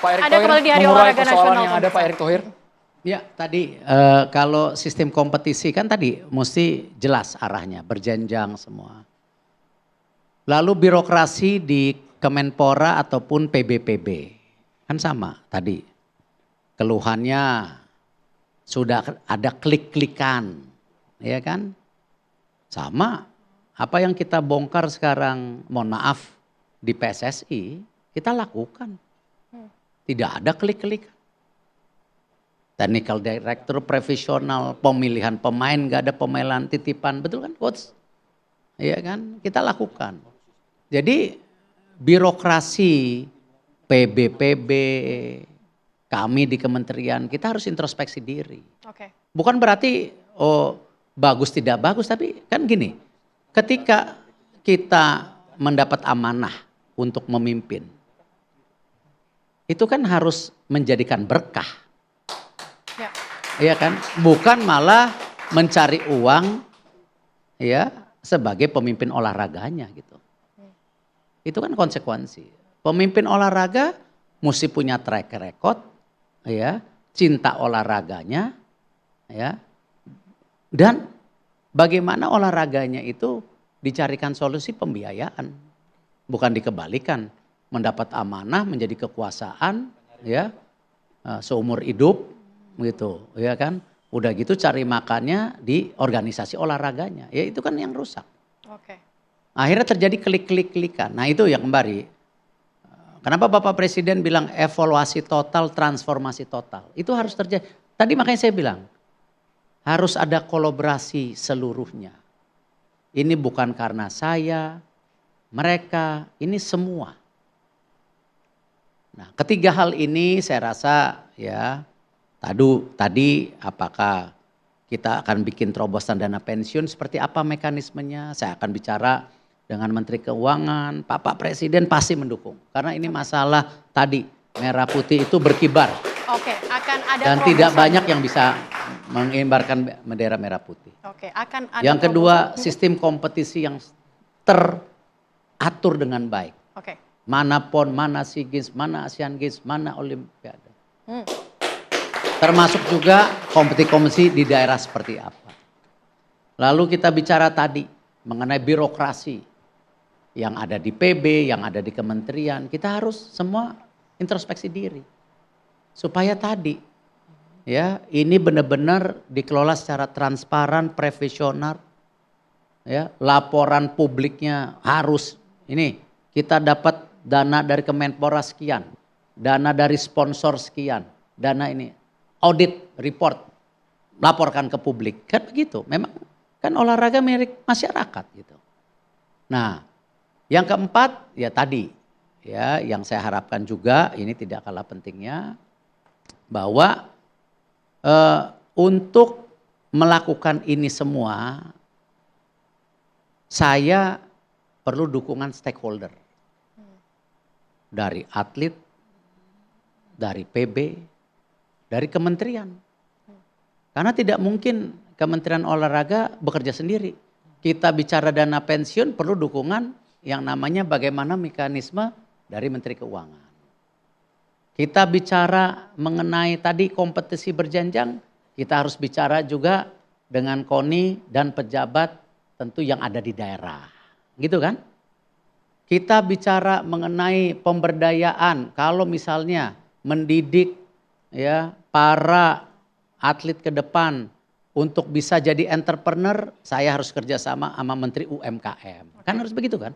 Pak Erick Anda Thohir kembali di Hari mengurai Olahraga persoalan Nasional, yang ada, Pak Erick Thohir. Ya tadi kalau sistem kompetisi kan tadi mesti jelas arahnya, berjenjang semua. Lalu birokrasi di Kemenpora ataupun PBPB kan sama tadi. Keluhannya sudah ada klik-klikan, ya kan? Sama apa yang kita bongkar sekarang, mohon maaf di PSSI kita lakukan. Tidak ada klik-klik. Technical director profesional, pemilihan pemain gak ada pemilihan titipan, betul kan coach? Iya kan, kita lakukan. Jadi birokrasi PBPB, kami di kementerian, kita harus introspeksi diri. Oke. Bukan berarti bagus tidak bagus, tapi kan gini, ketika kita mendapat amanah untuk memimpin, itu kan harus menjadikan berkah. Ya. Iya kan? Bukan malah mencari uang ya sebagai pemimpin olahraganya gitu. Itu kan konsekuensi. Pemimpin olahraga mesti punya track record ya, cinta olahraganya ya. Dan bagaimana olahraganya itu dicarikan solusi pembiayaan. Bukan dikebalikan, mendapat amanah menjadi kekuasaan ya seumur hidup gitu ya kan. Udah gitu cari makannya di organisasi olahraganya. Ya itu kan yang rusak. Oke. Akhirnya terjadi klik-klik-klikan. Nah itu yang kembali. Kenapa Bapak Presiden bilang evaluasi total, transformasi total. Itu harus terjadi. Tadi makanya saya bilang harus ada kolaborasi seluruhnya. Ini bukan karena saya, mereka, ini semua. Nah ketiga hal ini saya rasa ya tadi apakah kita akan bikin terobosan dana pensiun seperti apa mekanismenya. Saya akan bicara dengan Menteri Keuangan, Pak Presiden pasti mendukung. Karena ini masalah tadi merah putih itu berkibar. Oke, akan ada dan terobosan. tidak banyak yang bisa mengibarkan bendera merah putih. Oke, akan ada yang kedua, terobosan. sistem kompetisi yang teratur dengan baik. Oke. Mana PON, mana SEA Games, mana Asian Games, mana Olimpiade. Hmm. Termasuk juga kompetisi-kompetisi di daerah seperti apa. Lalu kita bicara tadi mengenai birokrasi yang ada di PB, yang ada di kementerian. Kita harus semua introspeksi diri. Supaya tadi ya ini benar-benar dikelola secara transparan, profesional. Ya, laporan publiknya harus ini kita dapat dana dari Kemenpora sekian, dana dari sponsor sekian, dana ini audit report laporkan ke publik. Kan begitu. Memang kan olahraga milik masyarakat gitu. Nah, yang keempat ya tadi ya yang saya harapkan juga ini tidak kalah pentingnya bahwa untuk melakukan ini semua saya perlu dukungan stakeholder dari atlet, dari PB, dari kementerian. Karena tidak mungkin Kementerian Olahraga bekerja sendiri. Kita bicara dana pensiun perlu dukungan yang namanya bagaimana mekanisme dari Menteri Keuangan. Kita bicara mengenai tadi kompetisi berjenjang, kita harus bicara juga dengan KONI dan pejabat tentu yang ada di daerah. Gitu kan? Kita bicara mengenai pemberdayaan, kalau misalnya mendidik ya para atlet ke depan untuk bisa jadi entrepreneur, saya harus kerjasama sama Menteri UMKM. Kan harus begitu kan?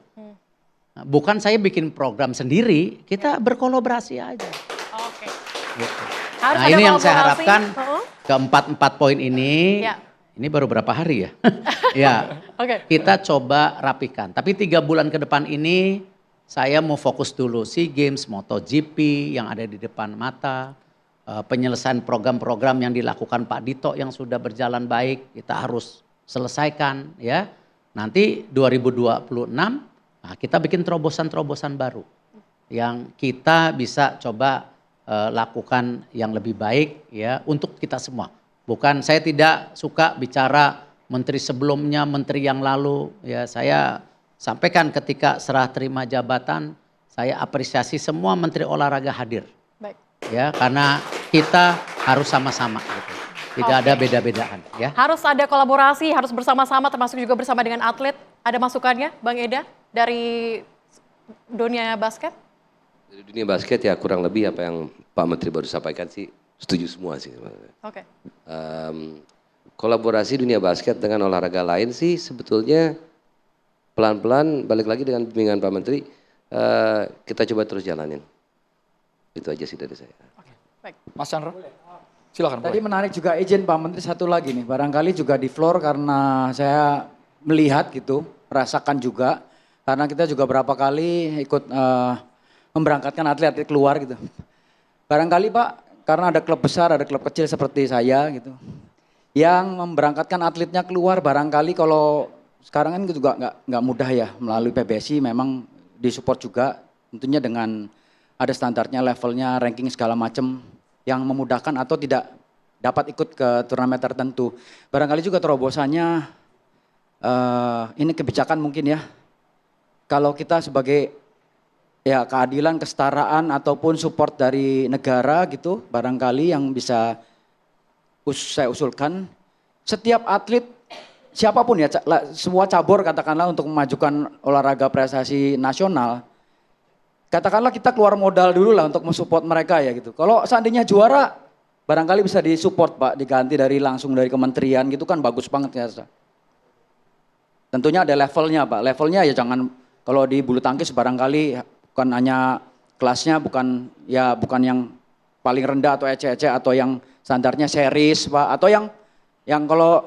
Bukan saya bikin program sendiri, kita berkolaborasi aja. Oke. Gitu. Harus Nah ada ini yang saya kolaborasi. harapkan keempat poin ini, Ya. ini baru berapa hari ya? Ya, Oke. kita coba rapikan. Tapi 3 bulan ke depan ini saya mau fokus dulu SEA Games, MotoGP yang ada di depan mata. Penyelesaian program-program yang dilakukan Pak Dito yang sudah berjalan baik, kita harus selesaikan ya. Nanti 2026 nah kita bikin terobosan-terobosan baru yang kita bisa coba lakukan yang lebih baik ya untuk kita semua. Bukan saya tidak suka bicara menteri sebelumnya, menteri yang lalu ya, saya sampaikan ketika serah terima jabatan saya apresiasi semua menteri olahraga hadir. Baik. ya, karena kita harus sama-sama gitu. Tidak ada beda-bedaan ya. Harus ada kolaborasi, harus bersama-sama termasuk juga bersama dengan atlet. Ada masukannya Bang Eda dari dunia basket? Dari dunia basket ya kurang lebih apa yang Pak Menteri baru sampaikan sih setuju semua sih. Oke. Kolaborasi dunia basket dengan olahraga lain sih sebetulnya pelan-pelan balik lagi dengan bimbingan Pak Menteri kita coba terus jalanin. Itu aja sih dari saya. Oke, baik. Mas Chandra, silakan. Tadi menarik juga izin Pak Menteri satu lagi nih, barangkali juga di floor karena saya melihat gitu, merasakan juga, karena kita juga berapa kali ikut memberangkatkan atlet-atlet keluar gitu. Barangkali Pak, karena ada klub besar, ada klub kecil seperti saya gitu, yang memberangkatkan atletnya keluar, barangkali kalau sekarang kan juga nggak mudah ya melalui PBSI, memang disupport juga, tentunya dengan ada standarnya, levelnya, ranking segala macam yang memudahkan atau tidak dapat ikut ke turnamen tertentu. Barangkali juga terobosannya ini kebijakan mungkin ya. Kalau kita sebagai ya keadilan, kesetaraan ataupun support dari negara gitu, barangkali yang bisa saya usulkan, setiap atlet siapapun ya, semua cabur katakanlah untuk memajukan olahraga prestasi nasional, katakanlah kita keluar modal dulu lah untuk mensupport mereka ya gitu. Kalau seandainya juara, barangkali bisa disupport Pak, diganti dari langsung dari kementerian gitu kan bagus banget ya. Tentunya ada levelnya Pak, levelnya ya jangan kalau di bulu tangkis barangkali bukan hanya kelasnya bukan yang paling rendah atau ece-ece atau yang standarnya series Pak, atau yang kalau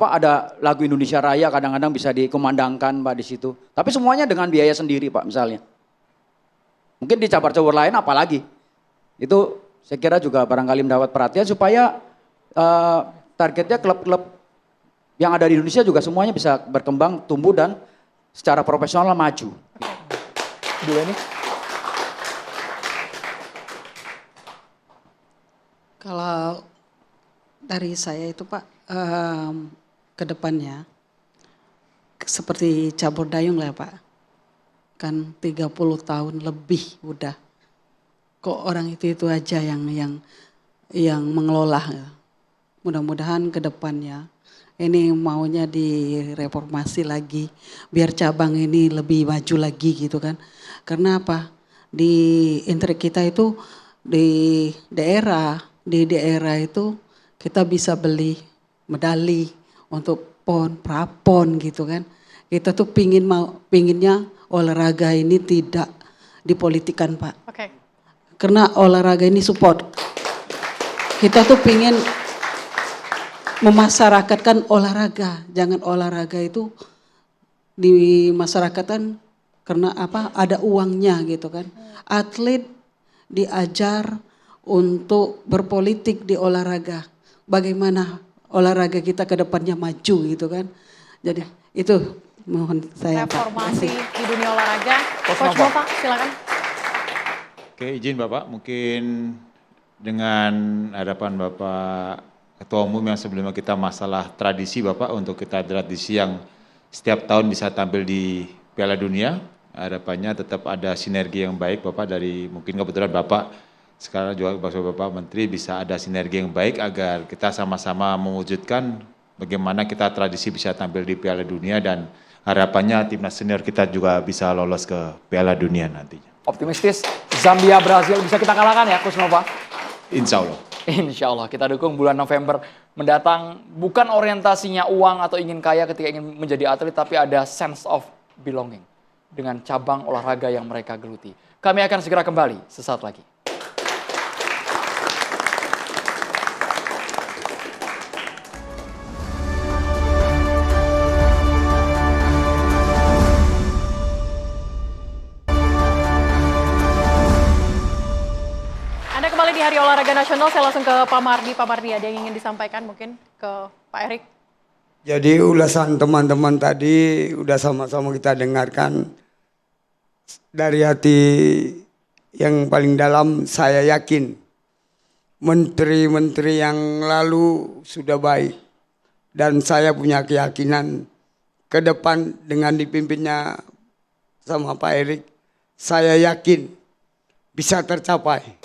ada lagu Indonesia Raya kadang-kadang bisa dikumandangkan Pak di situ. Tapi semuanya dengan biaya sendiri Pak misalnya. Mungkin di cabur-cabur lain apalagi. Itu saya kira juga barangkali mendapat perhatian supaya targetnya klub-klub yang ada di Indonesia juga semuanya bisa berkembang, tumbuh dan secara profesional maju. Dulu ini. Kalau dari saya itu Pak, ke depannya seperti cabur dayung lah Pak. Kan 30 tahun lebih udah. Kok orang itu aja yang mengelola. Mudah-mudahan ke depannya ini maunya direformasi lagi biar cabang ini lebih maju lagi gitu kan. Karena apa? Di intrik kita itu di daerah itu kita bisa beli medali untuk PON, prapon gitu kan. Kita tuh pinginnya olahraga ini tidak dipolitikan Pak. Oke. Karena olahraga ini support. Kita tuh pingin memasyarakatkan olahraga. Jangan olahraga itu dimasyarakatkan karena apa? Ada uangnya gitu kan. Atlet diajar untuk berpolitik di olahraga. Bagaimana olahraga kita ke depannya maju gitu kan. Jadi itu mohon saya Reformasi Pak. di dunia olahraga. Coach Coach Nova. Nova, silakan. Oke, izin Bapak, mungkin dengan harapan Bapak Ketua Umum yang sebelumnya kita masalah tradisi Bapak, untuk kita tradisi yang setiap tahun bisa tampil di Piala Dunia, harapannya tetap ada sinergi yang baik Bapak dari mungkin kebetulan Bapak sekarang juga Bapak Menteri bisa ada sinergi yang baik agar kita sama-sama mewujudkan bagaimana kita tradisi bisa tampil di Piala Dunia dan harapannya timnas senior kita juga bisa lolos ke Piala Dunia nantinya. Optimistis, Zambia, Brazil bisa kita kalahkan ya Coach Nova? Insya Allah. Insya Allah kita dukung bulan November mendatang. Bukan orientasinya uang atau ingin kaya ketika ingin menjadi atlet, tapi ada sense of belonging dengan cabang olahraga yang mereka geluti. Kami akan segera kembali sesaat lagi. Anda kembali di Hari Olahraga Nasional, saya langsung ke Pak Mardi. Pak Mardi, ada yang ingin disampaikan mungkin ke Pak Erik? Jadi ulasan teman-teman tadi udah sama-sama kita dengarkan dari hati yang paling dalam. Saya yakin menteri-menteri yang lalu sudah baik dan saya punya keyakinan ke depan dengan dipimpinnya sama Pak Erik, saya yakin bisa tercapai.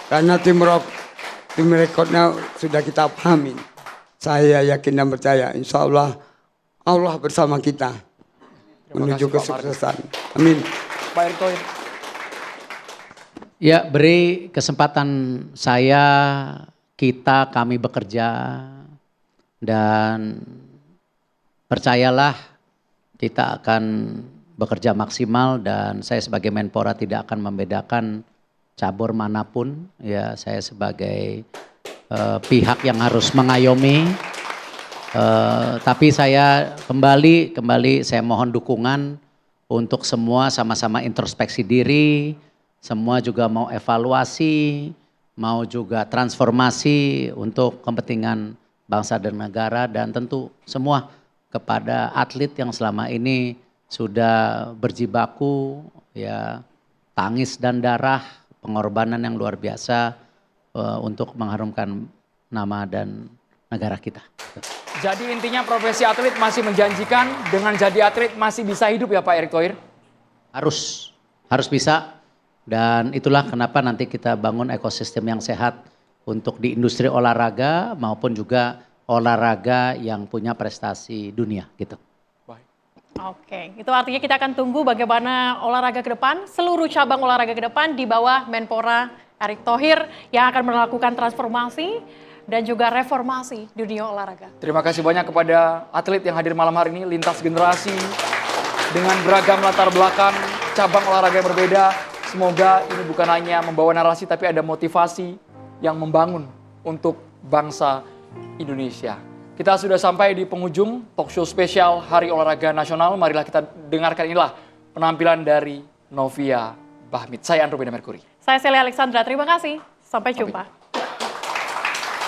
Karena tim rekodnya sudah kita pahami. Saya yakin dan percaya, insya Allah Allah bersama kita menuju kesuksesan. Amin. Pak Erick Thohir. Ya, beri kesempatan kami bekerja, dan percayalah kita akan bekerja maksimal, dan saya sebagai Menpora tidak akan membedakan cabur manapun. Ya, saya sebagai pihak yang harus mengayomi, tapi saya kembali saya mohon dukungan untuk semua sama-sama introspeksi diri, semua juga mau evaluasi, mau juga transformasi untuk kepentingan bangsa dan negara, dan tentu semua kepada atlet yang selama ini sudah berjibaku, ya, tangis dan darah, pengorbanan yang luar biasa untuk mengharumkan nama dan negara kita. Jadi intinya profesi atlet masih menjanjikan, dengan jadi atlet masih bisa hidup ya Pak Erick Thohir? Harus bisa, dan itulah kenapa nanti kita bangun ekosistem yang sehat untuk di industri olahraga maupun juga olahraga yang punya prestasi dunia gitu. Oke, itu artinya kita akan tunggu bagaimana olahraga ke depan, seluruh cabang olahraga ke depan di bawah Menpora Erick Thohir yang akan melakukan transformasi dan juga reformasi dunia olahraga. Terima kasih banyak kepada atlet yang hadir malam hari ini, lintas generasi dengan beragam latar belakang cabang olahraga yang berbeda. Semoga ini bukan hanya membawa narasi tapi ada motivasi yang membangun untuk bangsa Indonesia. Kita sudah sampai di penghujung talk show spesial Hari Olahraga Nasional. Marilah kita dengarkan inilah penampilan dari Novia Bahmit. Saya Andro Bena Merkuri. Saya Celia Alexandra, terima kasih. Sampai jumpa.